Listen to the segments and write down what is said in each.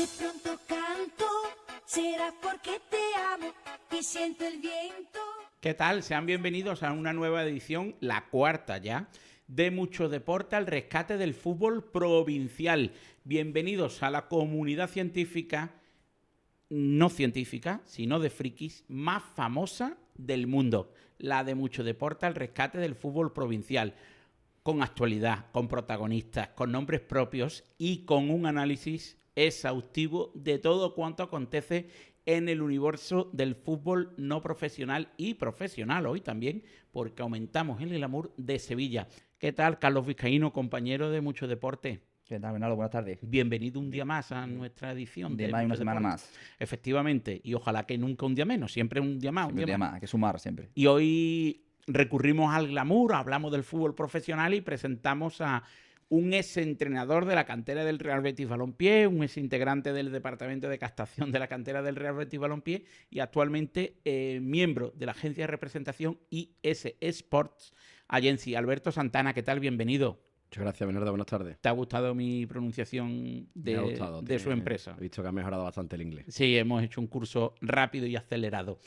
De pronto canto, será porque te amo y siento el viento. ¿Qué tal? Sean bienvenidos a una nueva edición, la cuarta ya, de Mucho Deporte al rescate del fútbol provincial. Bienvenidos a la comunidad científica, no científica, sino de frikis, más famosa del mundo. La de Mucho Deporte al rescate del fútbol provincial. Con actualidad, con protagonistas, con nombres propios y con un análisis exhaustivo de todo cuanto acontece en el universo del fútbol no profesional y profesional hoy también, porque aumentamos el glamour de Sevilla. ¿Qué tal, Carlos Vizcaíno, compañero de Mucho Deporte? ¿Qué tal, Bernardo? Buenas tardes. Bienvenido un día más a nuestra edición Un día de más y una Mucho semana Deporte. más. Efectivamente, y ojalá que nunca un día menos, siempre un día más, Siempre un día más, hay que sumar siempre. Y hoy recurrimos al glamour, hablamos del fútbol profesional y presentamos a un exentrenador de la cantera del Real Betis Balompié, un exintegrante del departamento de captación de la cantera del Real Betis Balompié y actualmente miembro de la agencia de representación IS Sports Agency. Alberto Santana, ¿qué tal? Bienvenido. Muchas gracias, Bernardo. Buenas tardes. ¿Te ha gustado mi pronunciación Me ha gustado, de su empresa? He visto que ha mejorado bastante el inglés. Sí, hemos hecho un curso rápido y acelerado.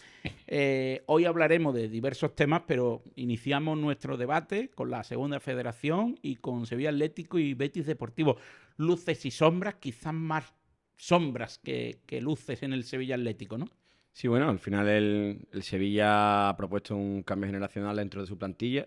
Hoy hablaremos de diversos temas, pero iniciamos nuestro debate con la Segunda Federación y con Sevilla Atlético y Betis Deportivo. Luces y sombras, quizás más sombras que luces en el Sevilla Atlético, ¿no? Sí, bueno, al final el Sevilla ha propuesto un cambio generacional dentro de su plantilla.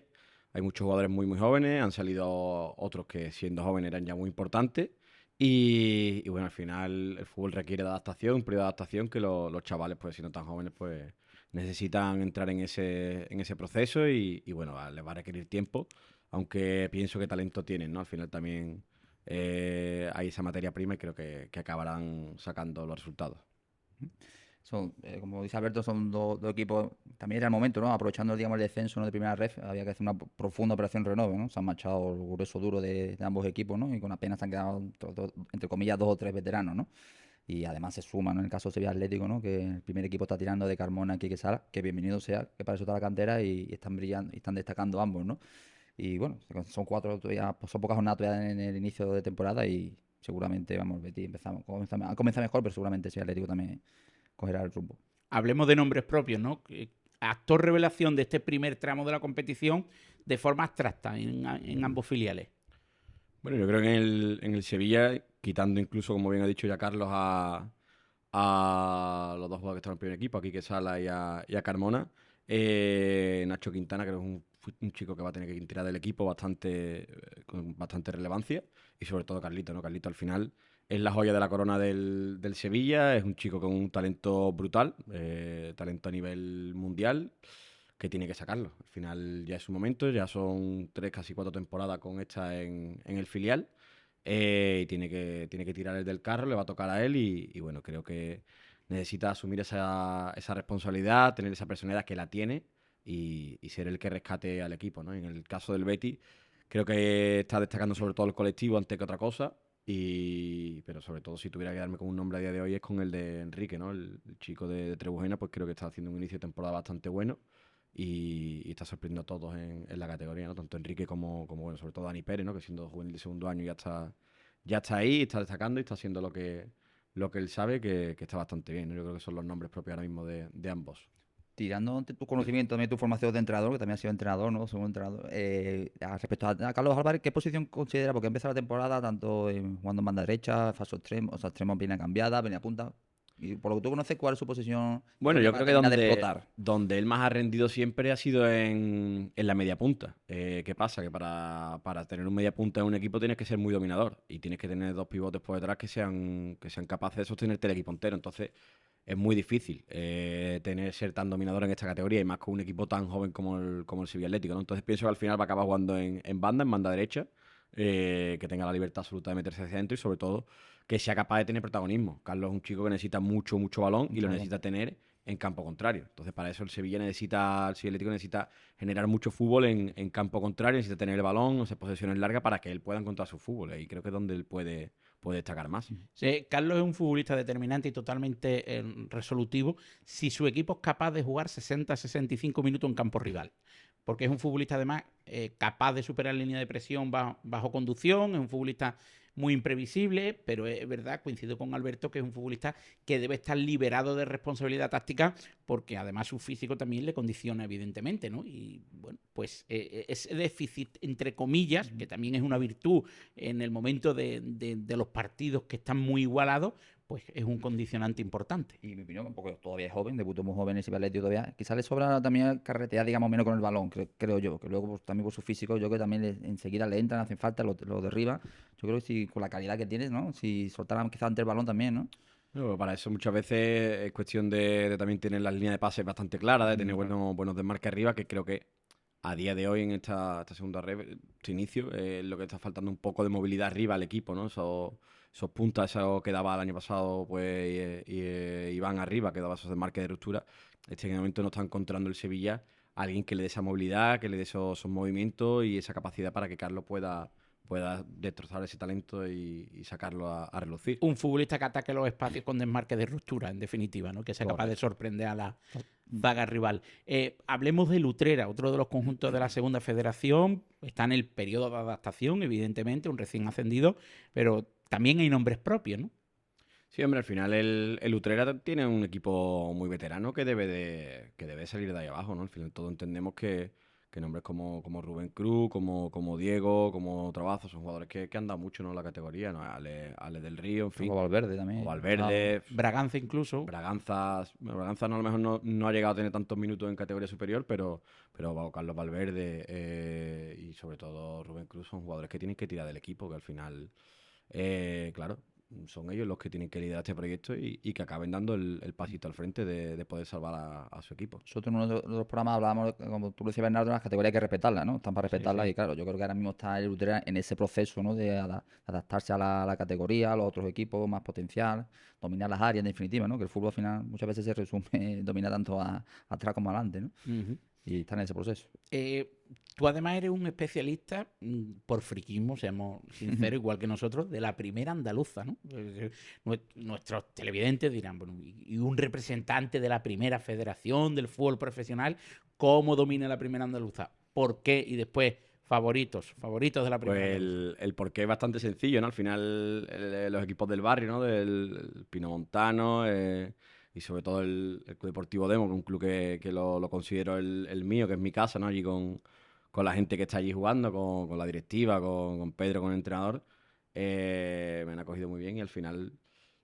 Hay muchos jugadores muy, muy jóvenes, han salido otros que siendo jóvenes eran ya muy importantes. Y bueno, al final el fútbol requiere de adaptación, un periodo de adaptación que los chavales, pues siendo tan jóvenes, pues necesitan entrar en ese proceso y bueno, les va a requerir tiempo, aunque pienso que talento tienen, ¿no? Al final también hay esa materia prima y creo que acabarán sacando los resultados. Son, como dice Alberto, son dos equipos. También era el momento, ¿no? Aprovechando, digamos, el descenso, ¿no?, de primera ref, había que hacer una profunda operación renove, ¿no? Se han marchado el grueso duro de ambos equipos, ¿no? Y con apenas se han quedado, entre comillas, 2 o 3 veteranos, ¿no? Y además se suman, ¿no?, en el caso de Sevilla Atlético, ¿no?, que el primer equipo está tirando de Carmona, Quique Sala, que bienvenido sea, que para eso está la cantera y están brillando y están destacando ambos, ¿no? Y bueno, son 4 todavía, pues son pocas jornadas todavía en el inicio de temporada y seguramente, vamos, Betis ha comenzado mejor, pero seguramente Sevilla Atlético también cogerá el rumbo. Hablemos de nombres propios, ¿no? Actor revelación de este primer tramo de la competición de forma abstracta en ambos filiales. Bueno, yo creo que en el Sevilla, quitando incluso, como bien ha dicho ya Carlos, a los dos jugadores que están en el primer equipo, a Quique Sala y a Carmona, Nacho Quintana creo que es un chico que va a tener que tirar del equipo con bastante relevancia, y sobre todo Carlito, ¿no? Carlito al final es la joya de la corona del Sevilla, es un chico con un talento brutal, talento a nivel mundial, que tiene que sacarlo. Al final ya es su momento, ya son 3, casi 4 temporadas con esta en el filial, y tiene que tirar el del carro, le va a tocar a él y bueno, creo que necesita asumir esa responsabilidad, tener esa personalidad que la tiene y ser el que rescate al equipo, ¿no? En el caso del Betis, creo que está destacando sobre todo el colectivo antes que otra cosa, pero sobre todo si tuviera que darme con un nombre a día de hoy es con el de Enrique, ¿no? El chico de Trebujena, pues creo que está haciendo un inicio de temporada bastante bueno y está sorprendiendo a todos en la categoría, ¿no? Tanto Enrique como bueno, sobre todo Dani Pérez, ¿no? Que siendo juvenil de segundo año ya está ahí, está destacando y está haciendo lo que él sabe, que está bastante bien, ¿no? Yo creo que son los nombres propios ahora mismo de ambos. Tirando de tu conocimiento, también tu formación de entrenador, que también has sido entrenador, ¿no? Segundo entrenador. Respecto a Carlos Álvarez, ¿qué posición considera? Porque empezó la temporada tanto jugando en banda derecha, falso extremo, o sea, extremo viene cambiada, venía a punta. Y por lo que tú conoces, ¿cuál es su posición? Bueno, yo creo que de explotar. donde él más ha rendido siempre ha sido en la media punta. ¿Qué pasa? Que para tener un media punta en un equipo tienes que ser muy dominador y tienes que tener 2 pivotes por detrás que sean capaces de sostenerte el equipo entero. Entonces es muy difícil ser tan dominador en esta categoría y más con un equipo tan joven como el Sevilla Atlético, ¿no? Entonces pienso que al final va a acabar jugando en banda derecha, que tenga la libertad absoluta de meterse hacia adentro y sobre todo que sea capaz de tener protagonismo. Carlos es un chico que necesita mucho balón y lo necesita tener en campo contrario. Entonces, para eso el Sevilla Atlético necesita generar mucho fútbol en campo contrario, necesita tener el balón, hacer posesiones largas para que él pueda encontrar su fútbol. Y creo que es donde él puede destacar más. Sí, Carlos es un futbolista determinante y totalmente resolutivo si su equipo es capaz de jugar 60-65 minutos en campo rival. Porque es un futbolista además capaz de superar la línea de presión bajo conducción, es un futbolista muy imprevisible, pero es verdad, coincido con Alberto, que es un futbolista que debe estar liberado de responsabilidad táctica, porque además su físico también le condiciona, evidentemente, ¿no? Y bueno, pues ese déficit, entre comillas, que también es una virtud en el momento de los partidos que están muy igualados, pues es un condicionante importante. Y mi opinión, porque todavía es joven, debutó muy joven ese Atleti todavía. Quizás le sobra también carretear, digamos, menos con el balón, creo yo. Que luego, pues, también por su físico, yo creo que también enseguida le entran, hacen falta, lo derriba. Yo creo que si con la calidad que tiene, ¿no? Si soltaran quizás ante el balón también, ¿no? No, para eso muchas veces es cuestión de también tener las líneas de pases bastante claras, de tener buenos desmarques arriba, que creo que a día de hoy en esta segunda red, este inicio, lo que está faltando un poco de movilidad arriba al equipo, ¿no? Esos puntas, eso que daba el año pasado, pues Iván arriba, que daba esos desmarques de ruptura. Este momento no está encontrando el Sevilla alguien que le dé esa movilidad, que le dé esos movimientos y esa capacidad para que Carlos pueda destrozar ese talento y sacarlo a relucir. Un futbolista que ataque los espacios con desmarque de ruptura, en definitiva, ¿no? Que sea capaz de sorprender a la zaga rival. Hablemos de Utrera, otro de los conjuntos de la segunda federación. Está en el periodo de adaptación, evidentemente, un recién ascendido, pero también hay nombres propios, ¿no? Sí, hombre, al final el Utrera tiene un equipo muy veterano que debe salir de ahí abajo, ¿no? Al final todos entendemos que nombres como Rubén Cruz, como Diego, como Trabazo, son jugadores que han dado mucho, ¿no? En la categoría, ¿no? Ale del Río, en fin. O Valverde también. O Valverde. Braganza incluso. Braganza no, a lo mejor no ha llegado a tener tantos minutos en categoría superior, pero Carlos Valverde y sobre todo Rubén Cruz son jugadores que tienen que tirar del equipo, que al final, claro, son ellos los que tienen que liderar este proyecto y que acaben dando el pasito al frente de poder salvar a su equipo. Nosotros en uno de los programas hablábamos, como tú lo decías, Bernardo, de las categorías hay que respetarlas, ¿no? Están para respetarlas y claro, yo creo que ahora mismo está el Utrera en ese proceso, ¿no? De adaptarse a la categoría, a los otros equipos, más potencial, dominar las áreas en definitiva, ¿no? Que el fútbol al final muchas veces se resume en dominar tanto atrás como adelante, ¿no? Y está en ese proceso. Tú además eres un especialista, por friquismo, seamos sinceros, igual que nosotros, de la primera andaluza, ¿no? Nuestros televidentes dirán, bueno, y un representante de la primera federación del fútbol profesional, ¿cómo domina la primera andaluza? ¿Por qué? Y después, favoritos de la primera Pues andaluza. el porqué es bastante sencillo, ¿no? Al final, los equipos del barrio, ¿no? Del Pinomontano, y sobre todo el Club Deportivo Demo, que es un club que lo considero el mío, que es mi casa, ¿no? Allí con la gente que está allí jugando, con la directiva, con Pedro, con el entrenador, me han acogido muy bien y al final,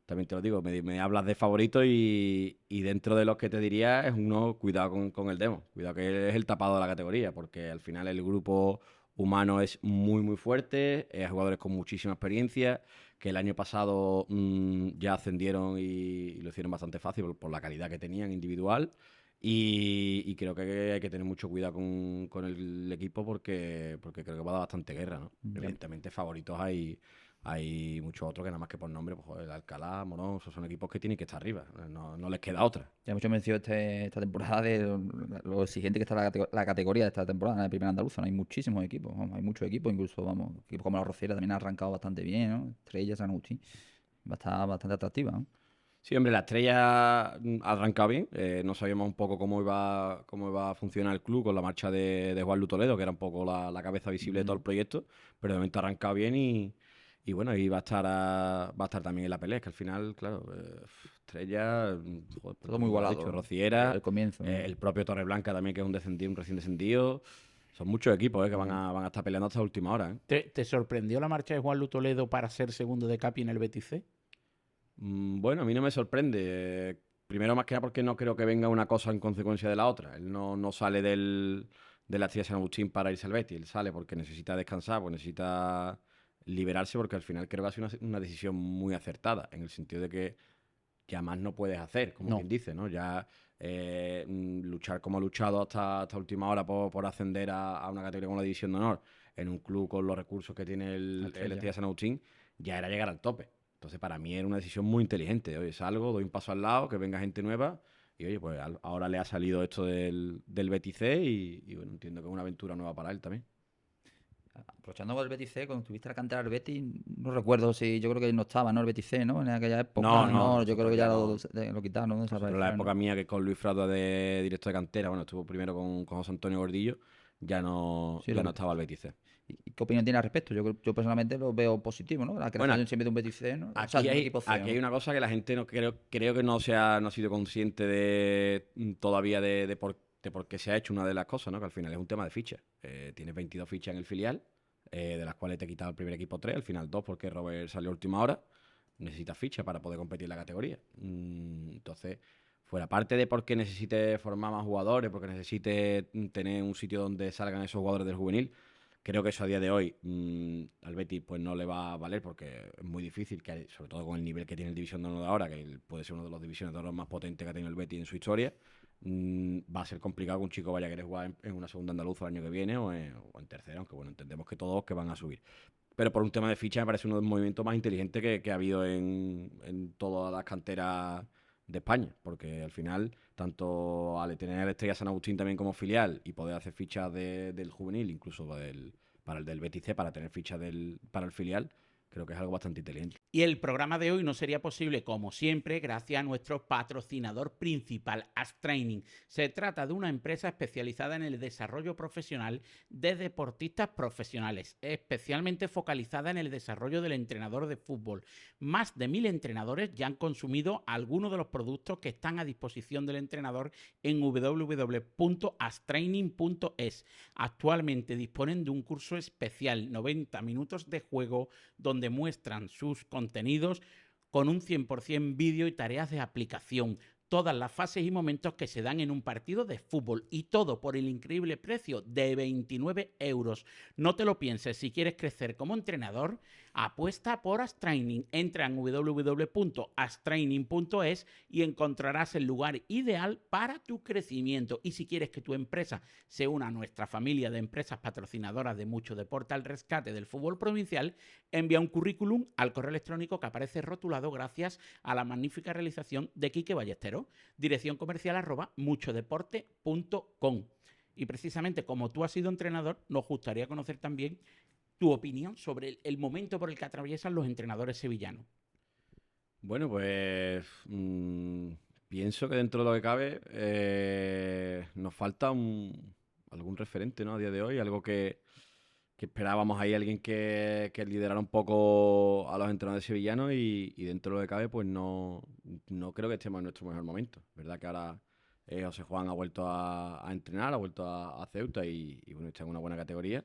también te lo digo, me hablas de favoritos y dentro de los que te diría es uno, cuidado con el Demo, cuidado que es el tapado de la categoría, porque al final el grupo humano es muy, muy fuerte, jugadores con muchísima experiencia, que el año pasado ya ascendieron y lo hicieron bastante fácil por la calidad que tenían individual. Y creo que hay que tener mucho cuidado con el equipo porque creo que va a dar bastante guerra, ¿no? Evidentemente favoritos hay muchos otros que nada más que por nombre, pues el Alcalá, Morón, esos son equipos que tienen que estar arriba, no les queda otra. Ya mucho mencionado esta temporada de lo exigente que está la categoría de esta temporada en la primera andaluza, ¿no? Hay muchísimos equipos, vamos, hay muchos equipos, incluso vamos, equipos como la Rociera también han arrancado bastante bien, ¿no? Estrella, San Agustín, va a estar bastante atractiva, ¿no? Sí, hombre, la Estrella ha arrancado bien. No sabíamos un poco cómo iba a funcionar el club con la marcha de Juan Lu Toledo, que era un poco la cabeza visible de todo el proyecto, pero de momento ha arrancado bien y bueno, ahí va a estar también en la pelea, que al final, claro, Estrella, joder, todo muy igualado. Hecho, Rociera, El comienzo, ¿no? el propio Torreblanca también, que es un recién descendido. Son muchos equipos que van a estar peleando hasta la última hora. ¿Te sorprendió la marcha de Juan Lu Toledo para ser segundo de Capi en el Betis C? Bueno, a mí no me sorprende. Primero, más que nada, porque no creo que venga una cosa en consecuencia de la otra. Él no sale de la Estrella de San Agustín para irse al Betis. Él sale porque necesita descansar, porque necesita liberarse, porque al final creo que ha sido una decisión muy acertada, en el sentido de que ya más no puedes hacer, como quien dice, ¿no? Ya luchar como ha luchado hasta última hora por ascender a una categoría como la División de Honor en un club con los recursos que tiene el Estrella de San Agustín, ya era llegar al tope. Entonces, para mí era una decisión muy inteligente. Oye, salgo, doy un paso al lado, que venga gente nueva. Y oye, pues ahora le ha salido esto del Betis C y bueno, entiendo que es una aventura nueva para él también. Aprovechando con el Betis C, cuando estuviste a la cantera del Betis, no recuerdo si yo creo que no estaba, ¿no? El Betis C, ¿no? En aquella época. No, yo creo que ya lo quitaron, ¿no? Pero la época mía que con Luis Frado de director de cantera, bueno, estuvo primero con José Antonio Gordillo, ya no estaba el Betis C. ¿Y qué opinión tiene al respecto? Yo personalmente lo veo positivo, ¿no? La creación Bueno, siempre de un Betis C, ¿no? O sea, Aquí de un hay, equipo C, aquí ¿no? hay una cosa que la gente no creo que no ha sido consciente de todavía de por qué se ha hecho una de las cosas, ¿no? Que al final es un tema de fichas. Tienes 22 fichas en el filial, de las cuales te he quitado el primer equipo 3, al final 2 porque Robert salió a última hora. Necesitas fichas para poder competir en la categoría. Entonces, fuera parte de por qué necesites formar más jugadores, porque necesites tener un sitio donde salgan esos jugadores del juvenil, creo que eso a día de hoy al Betis pues no le va a valer porque es muy difícil, sobre todo con el nivel que tiene el División de Honor de ahora, que puede ser uno de los divisiones de honor más potentes que ha tenido el Betis en su historia. Va a ser complicado que un chico vaya a querer jugar en una segunda andaluza el año que viene o en tercera, aunque bueno, entendemos que todos que van a subir. Pero por un tema de ficha me parece uno de los movimientos más inteligentes que ha habido en todas las canteras de España, porque al final, tanto al tener el Estrella San Agustín también como filial y poder hacer fichas del juvenil, incluso para el del Betis C, para tener fichas para el filial, creo que es algo bastante inteligente. Y el programa de hoy no sería posible, como siempre, gracias a nuestro patrocinador principal, ASTraining. Se trata de una empresa especializada en el desarrollo profesional de deportistas profesionales, especialmente focalizada en el desarrollo del entrenador de fútbol. Más de 1000 entrenadores ya han consumido algunos de los productos que están a disposición del entrenador en www.astraining.es. Actualmente disponen de un curso especial, 90 minutos de juego, donde muestran sus contenidos con un 100% vídeo y tareas de aplicación. Todas las fases y momentos que se dan en un partido de fútbol y todo por el increíble precio de 29 euros. No te lo pienses, si quieres crecer como entrenador, apuesta por ASTraining. Entra en www.astraining.es y encontrarás el lugar ideal para tu crecimiento. Y si quieres que tu empresa se una a nuestra familia de empresas patrocinadoras de Mucho Deporte al rescate del fútbol provincial, envía un currículum al correo electrónico que aparece rotulado gracias a la magnífica realización de Quique Ballesteros. Dirección comercial @muchodeporte.com. Y precisamente como tú has sido entrenador, nos gustaría conocer también tu opinión sobre el momento por el que atraviesan los entrenadores sevillanos. Bueno, pues pienso que dentro de lo que cabe nos falta algún referente, ¿no? A día de hoy, algo que esperábamos ahí, alguien que liderara un poco a los entrenadores sevillanos y dentro de lo que cabe, pues no creo que estemos en nuestro mejor momento. Verdad que ahora José Juan ha vuelto a entrenar, ha vuelto a Ceuta y bueno, está en una buena categoría.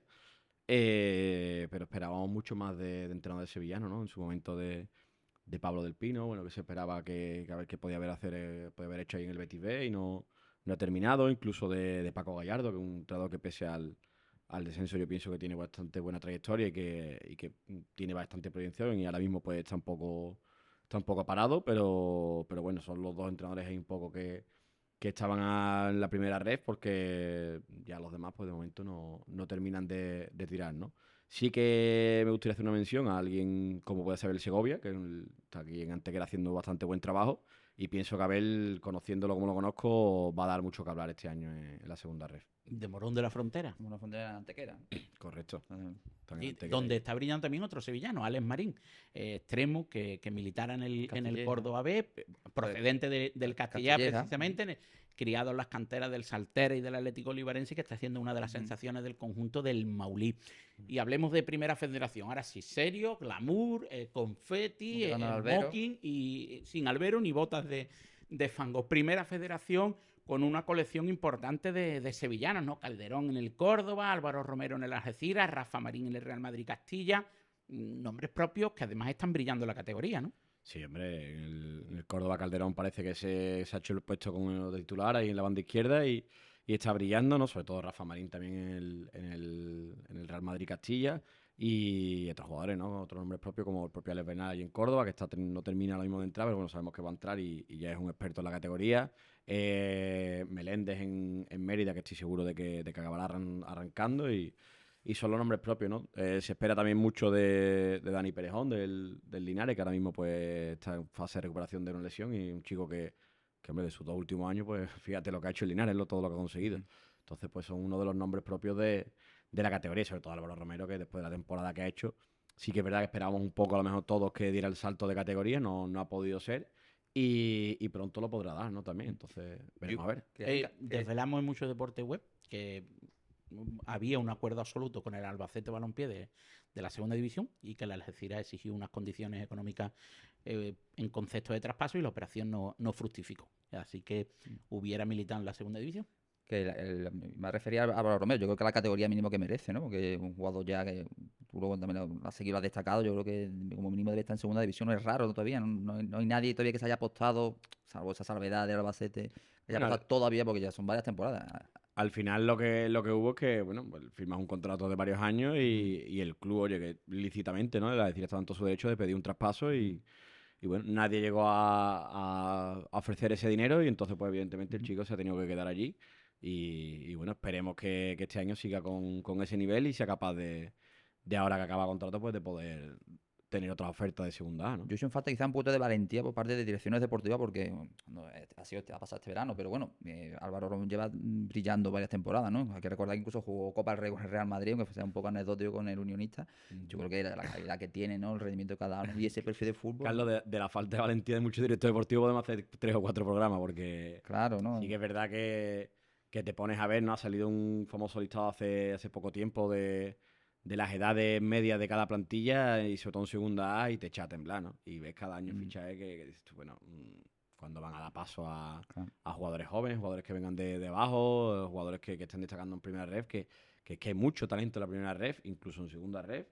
Pero esperábamos mucho más de entrenadores sevillanos, ¿no? En su momento de Pablo del Pino, bueno, que se esperaba que a ver qué podía haber hecho ahí en el Betis B y no ha terminado, incluso de Paco Gallardo, que es un entrenador que pese al descenso yo pienso que tiene bastante buena trayectoria y que tiene bastante proyección y ahora mismo pues está un poco parado, pero bueno, son los dos entrenadores ahí un poco que estaban en la primera red porque ya los demás pues de momento no terminan de tirar, ¿no? Sí que me gustaría hacer una mención a alguien como puede ser el Segovia, que está aquí en Antequera haciendo bastante buen trabajo y pienso que Abel, conociéndolo como lo conozco, va a dar mucho que hablar este año en la segunda red. De Morón de la Frontera. Como una frontera antequera. Correcto. Donde está brillando también otro sevillano, Alex Marín, extremo que militara en el Córdoba B, procedente del Castilla precisamente, criado en las canteras del Saltera y del Atlético Olivarense, que está haciendo una de las sensaciones del conjunto del Maulí. Y hablemos de Primera Federación. Ahora sí, serio, glamour, confeti, smoking y sin albero ni botas de fango. Primera Federación con una colección importante de sevillanos, ¿no? Calderón en el Córdoba, Álvaro Romero en el Algeciras, Rafa Marín en el Real Madrid Castilla, nombres propios que además están brillando en la categoría, ¿no? Sí, hombre, en el Córdoba Calderón parece que se ha hecho el puesto con el titular ahí en la banda izquierda y está brillando, ¿no? Sobre todo Rafa Marín también en el Real Madrid Castilla y otros jugadores, ¿no? Otros nombres propios como el propio Alex Bernal ahí en Córdoba, que no termina lo mismo de entrar, pero bueno, sabemos que va a entrar y ya es un experto en la categoría. Meléndez en Mérida, que estoy seguro de que acabará arrancando y son los nombres propios, ¿no? Se espera también mucho de Dani Perejón, del Linares, que ahora mismo pues está en fase de recuperación de una lesión y un chico que hombre, de sus 2 últimos años, pues fíjate lo que ha hecho el Linares, todo lo que ha conseguido. Entonces, pues son uno de los nombres propios de la categoría, sobre todo Álvaro Romero, que después de la temporada que ha hecho, sí que es verdad que esperábamos un poco, a lo mejor todos, que diera el salto de categoría, no ha podido ser. Y pronto lo podrá dar, ¿no? También, entonces veremos a ver. Desvelamos en Mucho Deporte Web que había un acuerdo absoluto con el Albacete Balompié de la segunda división y que la Algeciras exigió unas condiciones económicas en concepto de traspaso y la operación no fructificó. Así que hubiera militado en la segunda división. Que me refería a Álvaro Romero, yo creo que la categoría mínimo que merece, ¿no? Porque un jugador ya que tú luego también lo has seguido, lo has destacado, yo creo que como mínimo debe estar en segunda división, no es raro todavía, no hay nadie todavía que se haya apostado, salvo esa salvedad de Albacete, que haya Bueno, apostado todavía porque ya son varias temporadas. Al final lo que hubo es que, bueno, pues firmas un contrato de varios años y el club, oye, que lícitamente, ¿no? La decir, estaba en todo su derecho de pedir un traspaso y bueno, nadie llegó a ofrecer ese dinero y entonces, pues evidentemente el chico se ha tenido que quedar allí y bueno, esperemos que este año siga con ese nivel y sea capaz de ahora que acaba contrato, pues de poder tener otra oferta de segunda A, ¿no? Yo hice en falta quizá un poquito de valentía por parte de direcciones deportivas porque no, ha pasado este verano, pero bueno, Álvaro Romero lleva brillando varias temporadas, ¿no? Hay que recordar que incluso jugó Copa del Rey con el Real Madrid, aunque sea un poco anecdótico con el Unionista. Yo creo que la calidad que tiene, ¿no? El rendimiento de cada uno y ese perfil de fútbol. Carlos, de la falta de valentía de muchos directores deportivos podemos hacer 3 o 4 programas porque Claro, ¿no? sí que es verdad que te pones a ver, ¿no? Ha salido un famoso listado hace poco tiempo de las edades medias de cada plantilla y sobre todo en segunda A y te echa a temblar, ¿no? Y ves cada año fichajes que dices tú, bueno, cuando van a dar paso Claro. a jugadores jóvenes, jugadores que vengan de abajo, jugadores que estén destacando en primera ref, que hay mucho talento en la primera ref, incluso en segunda ref,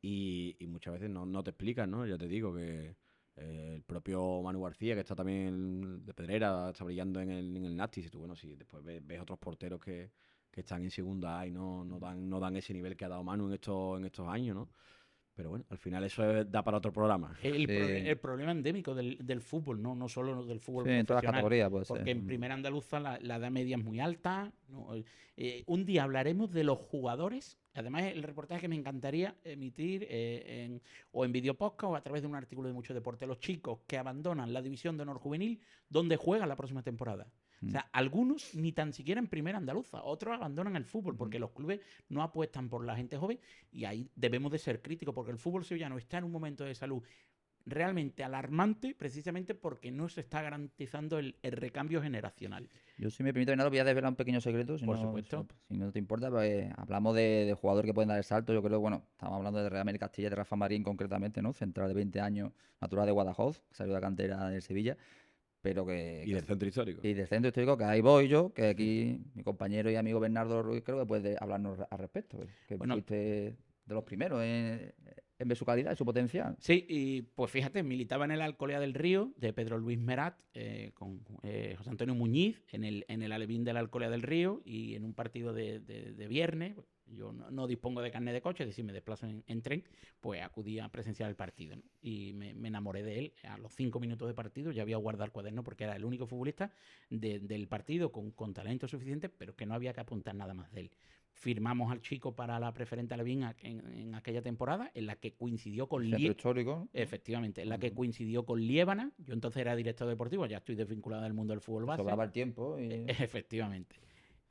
y muchas veces no te explican, ¿no? Ya te digo que el propio Manu García, que está también de Pedrera, está brillando en el Nastic, y tú, bueno, si después ves otros porteros que están en segunda A y no dan ese nivel que ha dado Manu en estos años, ¿no? Pero bueno, al final da para otro programa. El problema endémico del fútbol, no solo del fútbol Sí, en todas las profesional, categorías puede porque ser. en primera andaluza la edad media es muy alta. ¿No? Un día hablaremos de los jugadores, además el reportaje que me encantaría emitir o en video podcast o a través de un artículo de Mucho Deporte, los chicos que abandonan la división de honor juvenil, donde juegan la próxima temporada. O sea, algunos ni tan siquiera en primera andaluza, otros abandonan el fútbol porque los clubes no apuestan por la gente joven y ahí debemos de ser críticos porque el fútbol sevillano está en un momento de salud realmente alarmante precisamente porque no se está garantizando el recambio generacional. Yo, si me permite, Bernardo, voy a desvelar un pequeño secreto, Por supuesto. si no te importa, pues hablamos de jugadores que pueden dar el salto. Yo creo, bueno, estamos hablando de Real Madrid Castilla, de Rafa Marín concretamente, ¿no? Central de 20 años, natural de Guadajoz, que salió de la cantera del Sevilla, pero Y del centro histórico. Y del centro histórico, que ahí voy yo, que aquí mi compañero y amigo Bernardo Ruiz creo que puede hablarnos al respecto, que Bueno, fuiste de los primeros en ver su calidad y su potencial. sí, y pues fíjate, militaba en el Alcolea del Río de Pedro Luis Merat con José Antonio Muñiz en el Alevín del Alcolea del Río y en un partido de viernes, yo no dispongo de carnet de coche, es decir, me desplazo en tren, pues acudí a presenciar el partido, ¿no? Y me enamoré de él. A los 5 minutos de partido ya había guardado el cuaderno porque era el único futbolista del partido con talento suficiente, pero que no había que apuntar nada más de él. Firmamos al chico para la preferente Alevín en aquella temporada, en la que coincidió con Centro histórico, ¿no? Efectivamente, en la que coincidió con Liébana. Yo entonces era director deportivo, ya estoy desvinculado del mundo del fútbol base. Sobraba el tiempo. Y... Efectivamente.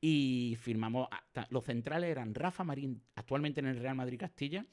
Y firmamos, los centrales eran Rafa Marín, actualmente en el Real Madrid Castilla,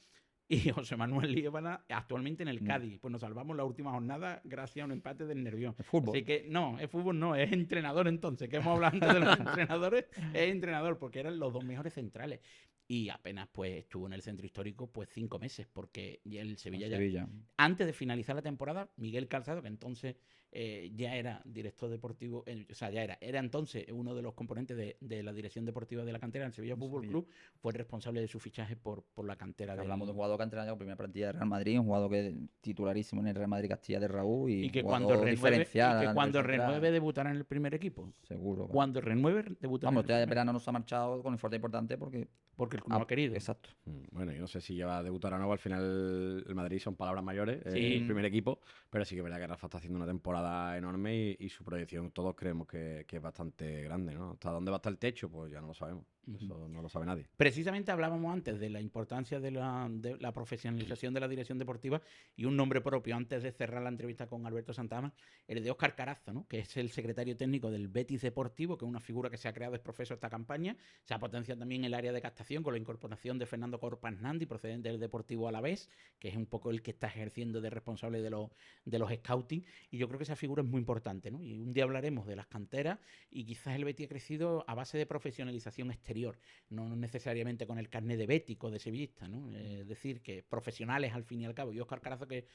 y José Manuel Liébana, actualmente en el Cádiz. Pues nos salvamos la última jornada gracias a un empate del Nervión. ¿Es fútbol? Así que no, es fútbol no, es entrenador entonces, que hemos hablado antes de los entrenadores, es entrenador, porque eran los dos mejores centrales. Y apenas pues estuvo en el centro histórico pues 5 meses, porque el Sevilla. Antes de finalizar la temporada, Miguel Calzado, que entonces ya era director deportivo, o sea, era entonces uno de los componentes de la dirección deportiva de la cantera del Sevilla Fútbol Club, fue responsable de su fichaje por la cantera. Hablamos de un jugador que ha entrenado en primera plantilla de Real Madrid, un jugador que es titularísimo en el Real Madrid Castilla de Raúl y que cuando renueve debutará en el primer equipo. Seguro. Cuando renueve debutará. Vamos, este verano nos ha marchado con un fuerte importante porque el club no ha querido. Exacto. Bueno, yo no sé si ya va a debutar o no, al final el Madrid son palabras mayores, sí. El primer equipo, pero sí que es verdad que Rafa está haciendo una temporada enorme y su proyección todos creemos que es bastante grande, ¿no? ¿Hasta dónde va a estar el techo? Pues ya no lo sabemos, eso no lo sabe nadie. Precisamente hablábamos antes de la importancia de la profesionalización de la dirección deportiva y un nombre propio antes de cerrar la entrevista con Alberto Santama, el de Óscar Carazo, ¿no? Que es el secretario técnico del Betis Deportivo, que es una figura que se ha creado ex profeso esta campaña, se ha potenciado también el área de captación con la incorporación de Fernando Corpas Nandi, procedente del Deportivo Alavés, que es un poco el que está ejerciendo de responsable de los scouting, y yo creo que esa figura es muy importante, ¿no? Y un día hablaremos de las canteras, y quizás el Betis ha crecido a base de profesionalización exterior, no necesariamente con el carnet de bético, de sevillista, ¿no? Es decir, que profesionales al fin y al cabo. Y Óscar Carazo, que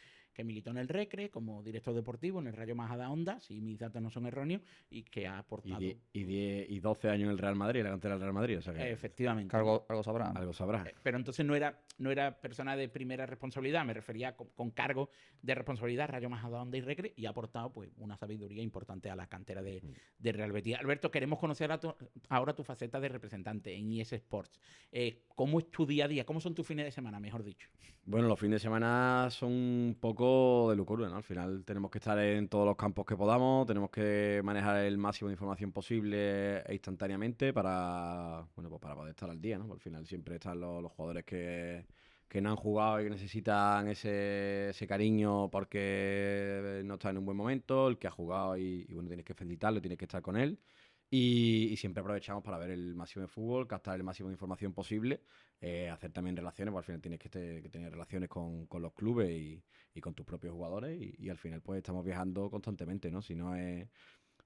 militó en el Recre como director deportivo en el Rayo Majadahonda, si mis datos no son erróneos, y que ha aportado... Y 12 años en el Real Madrid, en la cantera del Real Madrid, o sea que Efectivamente. Algo sabrá. algo sabrás. Pero entonces no era persona de primera responsabilidad, me refería con cargo de responsabilidad, Rayo Majadahonda y Recre, y ha aportado pues una sabiduría importante a la cantera de Real Betis. Alberto, queremos conocer ahora tu faceta de representante en IS Sports. ¿Cómo es tu día a día? ¿Cómo son tus fines de semana, mejor dicho? Bueno, los fines de semana son un poco de locura, ¿no? Al final tenemos que estar en todos los campos que podamos, tenemos que manejar el máximo de información posible e instantáneamente para poder estar al día, ¿no? Al final siempre están los jugadores que no han jugado y que necesitan ese cariño porque no está en un buen momento, el que ha jugado y bueno, tienes que felicitarlo, tienes que estar con él. Y siempre aprovechamos para ver el máximo de fútbol, captar el máximo de información posible, hacer también relaciones, porque al final tienes que tener relaciones con los clubes y con tus propios jugadores y al final pues estamos viajando constantemente, ¿no? Si no es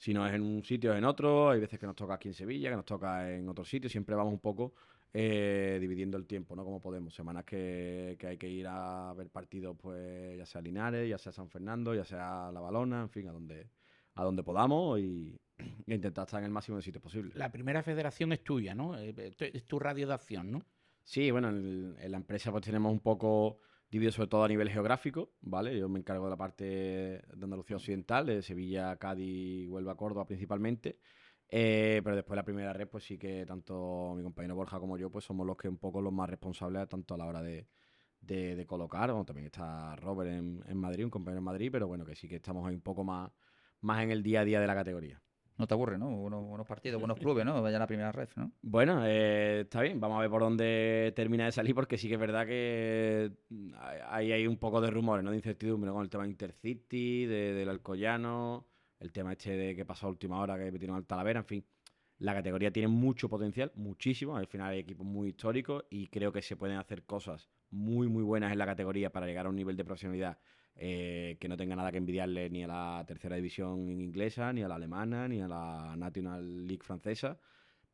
en un sitio, es en otro. Hay veces que nos toca aquí en Sevilla, que nos toca en otro sitio. Siempre vamos un poco dividiendo el tiempo, ¿no? Como podemos. Semanas que hay que ir a ver partidos, pues ya sea Linares, ya sea San Fernando, ya sea La Valona, en fin, a donde podamos y intentar estar en el máximo de sitios posible. La primera federación es tuya, ¿no? Es tu radio de acción, ¿no? Sí, bueno, en la empresa pues tenemos un poco dividido sobre todo a nivel geográfico, ¿vale? Yo me encargo de la parte de Andalucía Occidental, de Sevilla, Cádiz, Huelva, Córdoba principalmente. Pero después la primera red, pues sí que tanto mi compañero Borja como yo, pues somos los que un poco los más responsables tanto a la hora de colocar. Bueno, también está Robert en Madrid, un compañero en Madrid, pero bueno, que sí que estamos ahí un poco más en el día a día de la categoría. No te aburre, ¿no? Buenos partidos, buenos clubes, ¿no? Vaya la primera ref, ¿no? Bueno, está bien, vamos a ver por dónde termina de salir, porque sí que es verdad que hay un poco de rumores, ¿no? De incertidumbre con el tema de Intercity, del Alcoyano, el tema este de que pasó a última hora, que metieron al Talavera, en fin. La categoría tiene mucho potencial, muchísimo. Al final hay equipos muy históricos y creo que se pueden hacer cosas muy, muy buenas en la categoría para llegar a un nivel de profesionalidad que no tenga nada que envidiarle ni a la tercera división inglesa, ni a la alemana, ni a la National League francesa,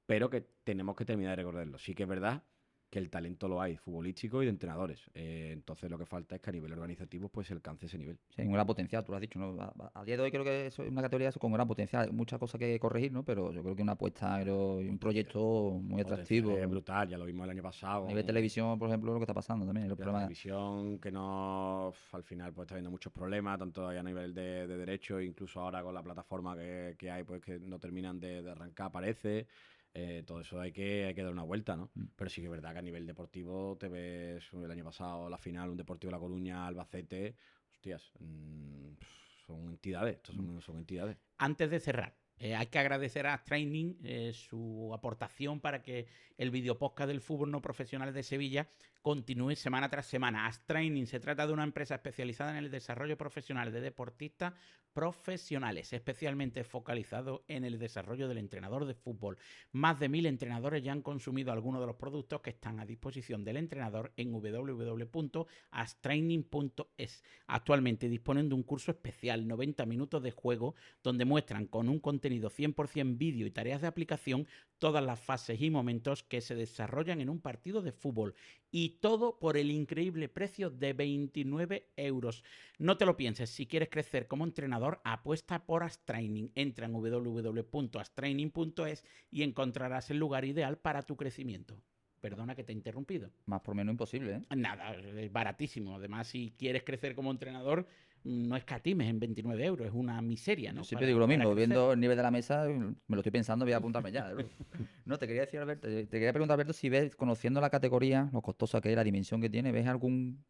pero que tenemos que terminar de recordarlo. Sí que es verdad que el talento lo hay, futbolístico y de entrenadores. Entonces lo que falta es que a nivel organizativo pues se alcance ese nivel. Sí, hay un gran potencial, tú lo has dicho, ¿no? A día de hoy creo que es una categoría con gran potencial, muchas cosas que corregir, ¿no? Pero yo creo que una apuesta y un proyecto muy atractivo. Es brutal, ya lo vimos el año pasado. A nivel televisión, por ejemplo, lo que está pasando también. La televisión que no, al final pues está habiendo muchos problemas, tanto a nivel de derecho, incluso ahora con la plataforma que hay, pues que no terminan de arrancar, parece. Todo eso hay que dar una vuelta, ¿no? Pero sí que es verdad que a nivel deportivo te ves el año pasado la final, un Deportivo La Coruña, Albacete, hostias, son entidades, son entidades. Antes de cerrar, hay que agradecer a Training su aportación para que el videopodcast del fútbol no profesional de Sevilla continúe semana tras semana. Training se trata de una empresa especializada en el desarrollo profesional de deportistas profesionales, especialmente focalizado en el desarrollo del entrenador de fútbol. Más de 1000 entrenadores ya han consumido algunos de los productos que están a disposición del entrenador en www.astraining.es. Actualmente disponen de un curso especial, 90 minutos de juego, donde muestran con un contenido 100% vídeo y tareas de aplicación todas las fases y momentos que se desarrollan en un partido de fútbol. Y todo por el increíble precio de 29 euros. No te lo pienses, si quieres crecer como entrenador, apuesta por Astraining. Entra en www.astraining.es y encontrarás el lugar ideal para tu crecimiento. Perdona que te he interrumpido. Más por menos imposible, ¿eh? Nada, es baratísimo. Además, si quieres crecer como entrenador, no escatimes en 29 euros, es una miseria, ¿no? Yo siempre digo lo mismo, viendo el nivel de la mesa, me lo estoy pensando, voy a apuntarme ya. No, te quería decir, Alberto, te quería preguntar, Alberto, si ves, conociendo la categoría, lo costosa que es, la dimensión que tiene, ¿ves algún,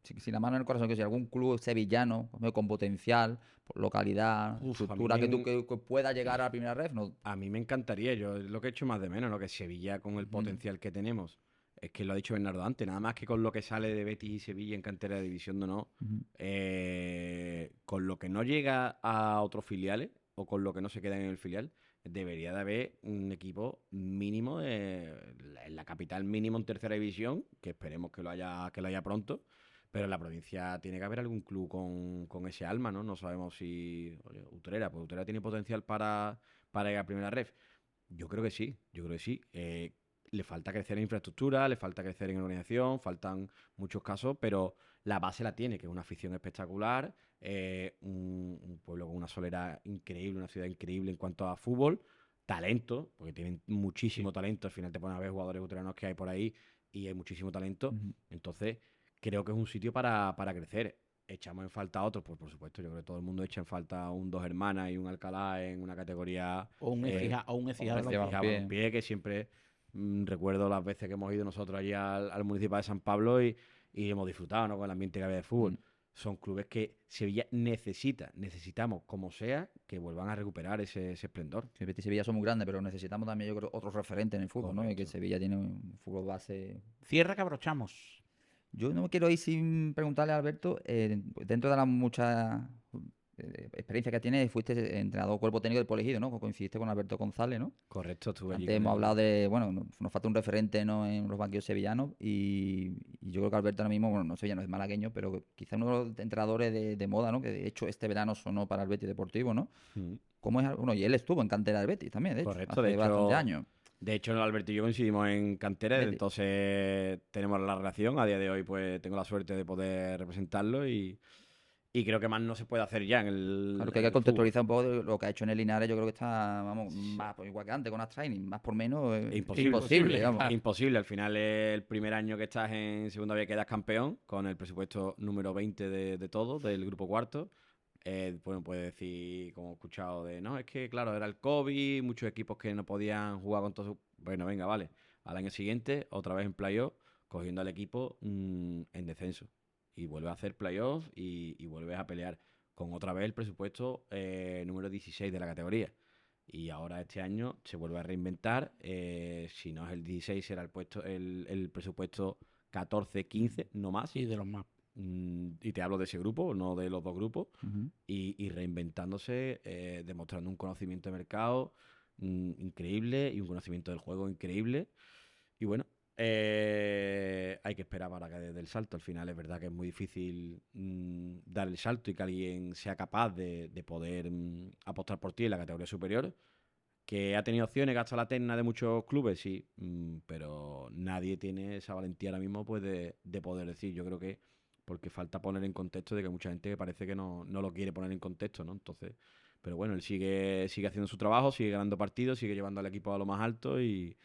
si la mano en el corazón, que si algún club sevillano con potencial, por localidad, estructura, que pueda llegar a la primera ref? No. A mí me encantaría, yo lo que he hecho más de menos, lo que Sevilla con el potencial que tenemos. Es que lo ha dicho Bernardo antes, nada más que con lo que sale de Betis y Sevilla en cantera de división de honor, con lo que no llega a otros filiales o con lo que no se queda en el filial, debería de haber un equipo mínimo en la capital, mínimo en tercera división, que esperemos que lo haya pronto. Pero en la provincia tiene que haber algún club con ese alma, ¿no? No sabemos si... Oye, pues Utrera tiene potencial para ir a primera ref. Yo creo que sí, yo creo que sí. Le falta crecer en infraestructura, le falta crecer en organización, faltan muchos casos, pero la base la tiene, que es una afición espectacular, un pueblo con una solera increíble, una ciudad increíble en cuanto a fútbol, talento, porque tienen muchísimo talento, al final te pones a ver jugadores uteranos que hay por ahí y hay muchísimo talento, entonces creo que es un sitio para crecer. Echamos en falta a otros, pues por supuesto, yo creo que todo el mundo echa en falta un Dos Hermanas y un Alcalá en una categoría O un Ecija, o un Ecija Ecija Balompié. Balompié. que siempre recuerdo las veces que hemos ido nosotros allí al municipio de San Pablo y hemos disfrutado, ¿no? Con el ambiente que había de fútbol. Son clubes que Sevilla necesitamos como sea, que vuelvan a recuperar ese esplendor. Sí, Betis y Sevilla son muy grandes, pero necesitamos también, yo creo, otros referentes en el fútbol, ¿no? Y que Correcto. Sevilla tiene un fútbol base. Cierra que abrochamos. Yo no me quiero ir sin preguntarle a Alberto, dentro de las muchas experiencias que tienes, fuiste entrenador cuerpo técnico del Poelegido, ¿no? Coincidiste con Alberto González, ¿no? Correcto, estuve allí Antes con hemos él. hablado de, bueno, nos falta un referente, ¿no? En los banquillos sevillanos y yo creo que Alberto ahora mismo, bueno, no sevillano, es malagueño, pero quizá uno de los entrenadores de moda, ¿no? Que de hecho este verano sonó para el Betis Deportivo, ¿no? Mm. ¿Cómo es? Bueno, y él estuvo en cantera del Betis también, de hecho, Correcto, hace de bastantes hecho, años. de hecho, Alberto y yo coincidimos en cantera, Betis. entonces tenemos la relación. A día de hoy, pues tengo la suerte de poder representarlo y creo que más no se puede hacer ya en el. Claro que hay en que el fútbol. contextualizar un poco de lo que ha hecho en el Linares. Yo creo que está, vamos, más pues, igual que antes con Astraining, más por menos. Imposible. Vamos. Imposible. Al final es el primer año que estás en segunda vez, quedas campeón con el presupuesto número 20 de todo, del grupo cuarto. Bueno, puede decir, como he escuchado, no, es que claro, era el COVID, muchos equipos que no podían jugar con todos sus... Bueno, venga, vale. Al año siguiente, otra vez en playoff, cogiendo al equipo en descenso. Y vuelves a hacer playoff y vuelves a pelear con otra vez el presupuesto número 16 de la categoría. Y ahora este año se vuelve a reinventar. Si no es el 16, será el presupuesto 14-15, no más. Sí, de los más. Y te hablo de ese grupo, no de los dos grupos. Ujú. Y reinventándose, demostrando un conocimiento de mercado increíble y un conocimiento del juego increíble. Y bueno, hay que esperar para que dé el salto. Al final es verdad que es muy difícil dar el salto y que alguien sea capaz de poder apostar por ti en la categoría superior. Que ha tenido opciones, gasta la terna de muchos clubes, sí, pero nadie tiene esa valentía ahora mismo pues de poder decir. Yo creo que porque falta poner en contexto de que mucha gente parece que no lo quiere poner en contexto, ¿no? Entonces, pero bueno, él sigue haciendo su trabajo, sigue ganando partidos, sigue llevando al equipo a lo más alto y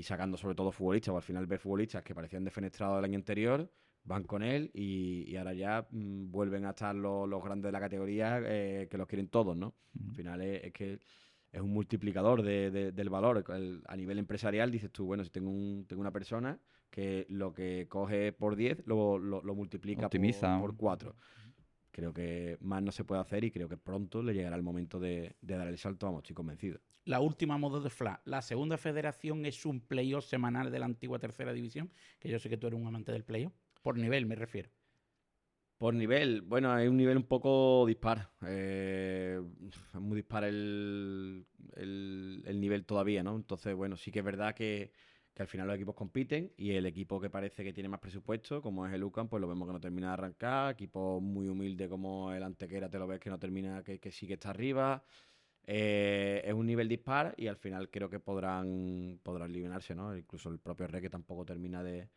sacando sobre todo futbolistas, o al final ve futbolistas que parecían defenestrados el año anterior, van con él y ahora ya vuelven a estar los grandes de la categoría que los quieren todos, ¿no? Al final es que es un multiplicador del valor. A nivel empresarial dices tú, bueno, si tengo una persona que lo que coge por 10 lo multiplica Optimiza. por 4. Creo que más no se puede hacer y creo que pronto le llegará el momento de dar el salto, vamos, estoy convencido. La última modo de FLA. La segunda federación es un playoff semanal de la antigua tercera división, que yo sé que tú eres un amante del playoff. Por nivel me refiero. Por nivel, bueno, hay un nivel un poco dispar. Es muy dispar el nivel todavía, ¿no? Entonces, bueno, sí que es verdad que al final los equipos compiten y el equipo que parece que tiene más presupuesto, como es el UCAM, pues lo vemos que no termina de arrancar. Equipo muy humilde como el Antequera, te lo ves que no termina, que sí que está arriba. Es un nivel dispar y al final creo que podrán eliminarse, ¿no? Incluso el propio Rey que tampoco termina de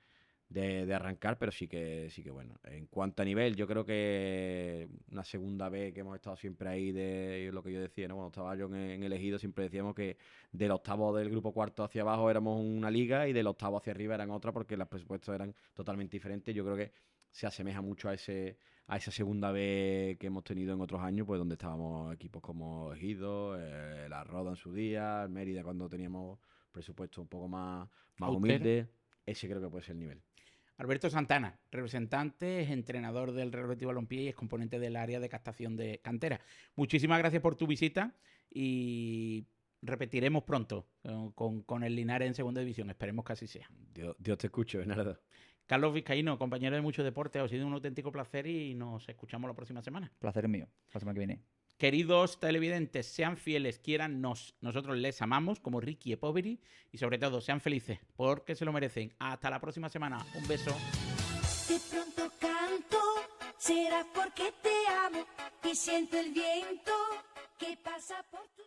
arrancar, pero sí que bueno. En cuanto a nivel, yo creo que una segunda vez que hemos estado siempre ahí de lo que yo decía, ¿no? Cuando estaba yo en el Ejido siempre decíamos que del octavo del grupo cuarto hacia abajo éramos una liga y del octavo hacia arriba eran otra porque los presupuestos eran totalmente diferentes. Yo creo que se asemeja mucho a esa segunda vez que hemos tenido en otros años, pues donde estábamos equipos como Ejido, la Roda en su día, el Mérida cuando teníamos presupuestos un poco más Austero. humildes. Ese creo que puede ser el nivel. Alberto Santana, representante, es entrenador del Real Betis Balompié y es componente del área de captación de cantera. Muchísimas gracias por tu visita y repetiremos pronto con el Linares en segunda división. Esperemos que así sea. Dios te escuche, Bernardo. Carlos Vizcaíno, compañero de Mucho Deporte, ha sido un auténtico placer y nos escuchamos la próxima semana. Placer es mío. La semana que viene. Queridos televidentes, sean fieles, quiérannos. Nosotros les amamos como Ricky e Poveri y sobre todo sean felices porque se lo merecen. Hasta la próxima semana. Un beso. De pronto canto, será porque te amo y siento el viento que pasa por tus...